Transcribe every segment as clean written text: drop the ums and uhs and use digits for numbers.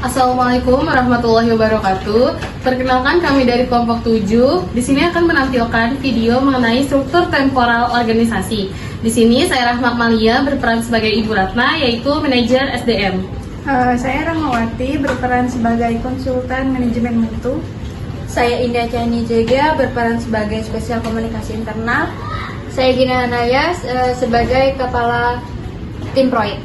Assalamualaikum warahmatullahi wabarakatuh. Perkenalkan, kami dari kelompok 7. Di sini akan menampilkan video mengenai struktur temporal organisasi. Di sini saya Rahma Malia berperan sebagai Ibu Ratna, yaitu manajer SDM. Saya Rahmawati berperan sebagai konsultan manajemen mutu. Saya Indah Chani Jega berperan sebagai spesial komunikasi internal. Saya Gina Hanaya sebagai kepala tim proyek.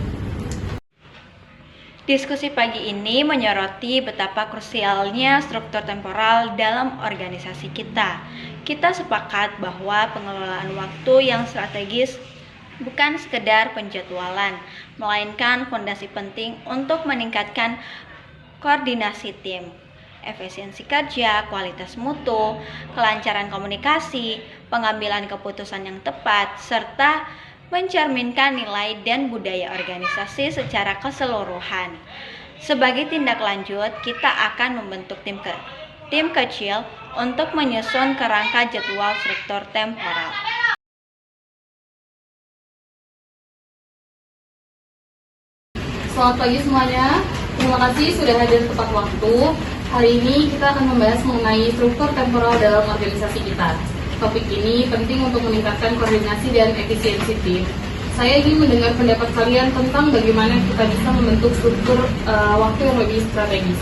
Diskusi pagi ini menyoroti betapa krusialnya struktur temporal dalam organisasi kita. Kita sepakat bahwa pengelolaan waktu yang strategis bukan sekedar penjadwalan, melainkan fondasi penting untuk meningkatkan koordinasi tim, efisiensi kerja, kualitas mutu, kelancaran komunikasi, pengambilan keputusan yang tepat, serta mencerminkan nilai dan budaya organisasi secara keseluruhan. Sebagai tindak lanjut, kita akan membentuk tim kecil untuk menyusun kerangka jadwal struktur temporal. Selamat pagi semuanya. Terima kasih sudah hadir tepat waktu. Hari ini kita akan membahas mengenai struktur temporal dalam organisasi kita. Topik ini penting untuk meningkatkan koordinasi dan efisiensi tim. Saya ingin mendengar pendapat kalian tentang bagaimana kita bisa membentuk struktur waktu yang lebih strategis.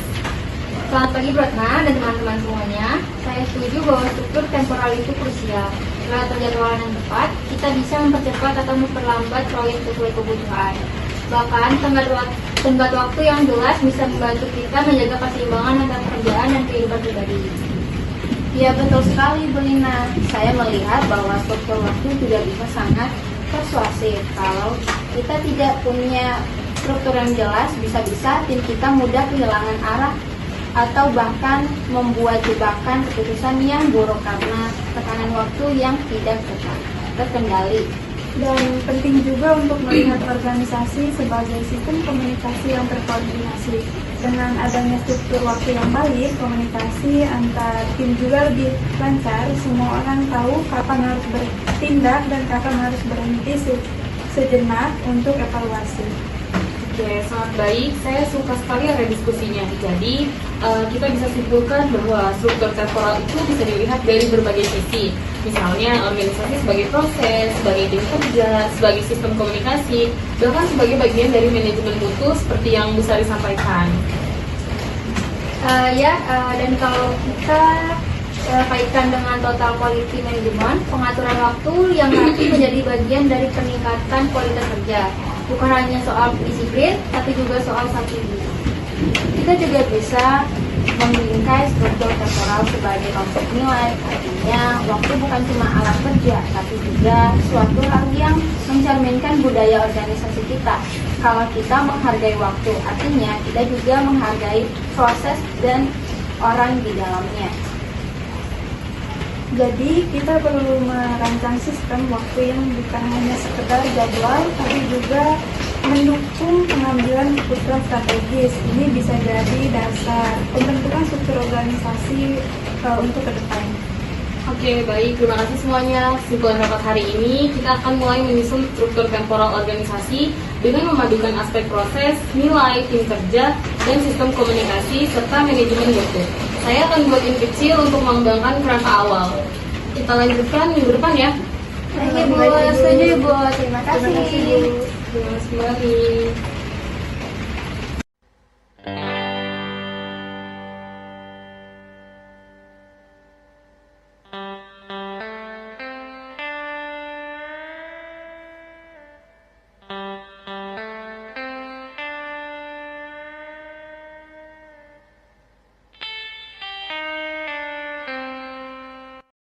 Selamat pagi Ratna dan teman-teman semuanya. Saya setuju bahwa struktur temporal itu krusial. Dengan penjadwalan yang tepat, kita bisa mempercepat atau memperlambat proyek sesuai kebutuhan. Bahkan, tenggat waktu yang jelas bisa membantu kita menjaga keseimbangan antara pekerjaan dan kehidupan pribadi. Ya, betul sekali Bu Lina. Saya melihat bahwa struktur waktu juga bisa sangat persuasif. Kalau kita tidak punya struktur yang jelas, bisa-bisa tim kita mudah kehilangan arah atau bahkan membuat jebakan keputusan yang buruk karena tekanan waktu yang tidak terkendali. Dan penting juga untuk melihat organisasi sebagai sistem komunikasi yang terkoordinasi. Dengan adanya struktur waktu yang baik, komunikasi antar tim juga lebih lancar. Semua orang tahu kapan harus bertindak dan kapan harus berhenti sejenak untuk evaluasi. Oke, sangat baik. Saya suka sekali ada diskusinya. Jadi, kita bisa simpulkan bahwa struktur temporal itu bisa dilihat dari berbagai sisi. Misalnya, organisasi sebagai proses, sebagai tim kerja, sebagai sistem komunikasi, bahkan sebagai bagian dari manajemen mutu seperti yang Bu Sari sampaikan. Dan kalau kita kaitkan dengan total quality management, pengaturan waktu yang nanti menjadi bagian dari peningkatan kualitas kerja. Bukan hanya soal disiplin, tapi juga soal strategi. Kita juga bisa membingkai struktur temporal sebagai konsep nilai. Artinya, waktu bukan cuma alat kerja, tapi juga suatu hal yang mencerminkan budaya organisasi kita. Kalau kita menghargai waktu, artinya kita juga menghargai proses dan orang di dalamnya. Jadi kita perlu merancang sistem waktu yang bukan hanya sekedar jadwal, tapi juga mendukung pengambilan keputusan strategis. Ini bisa jadi dasar pembentukan struktur organisasi untuk ke depan. Oke, baik. Terima kasih semuanya. Kesimpulan rapat hari ini, kita akan mulai menyusun struktur temporal organisasi dengan memadukan aspek proses, nilai, tim kerja, dan sistem komunikasi, serta manajemen mutu. Saya akan buat tim kecil untuk mengembangkan kerangka awal. Kita lanjutkan minggu depan ya. Setuju Bu. Terima kasih. Terima kasih kembali.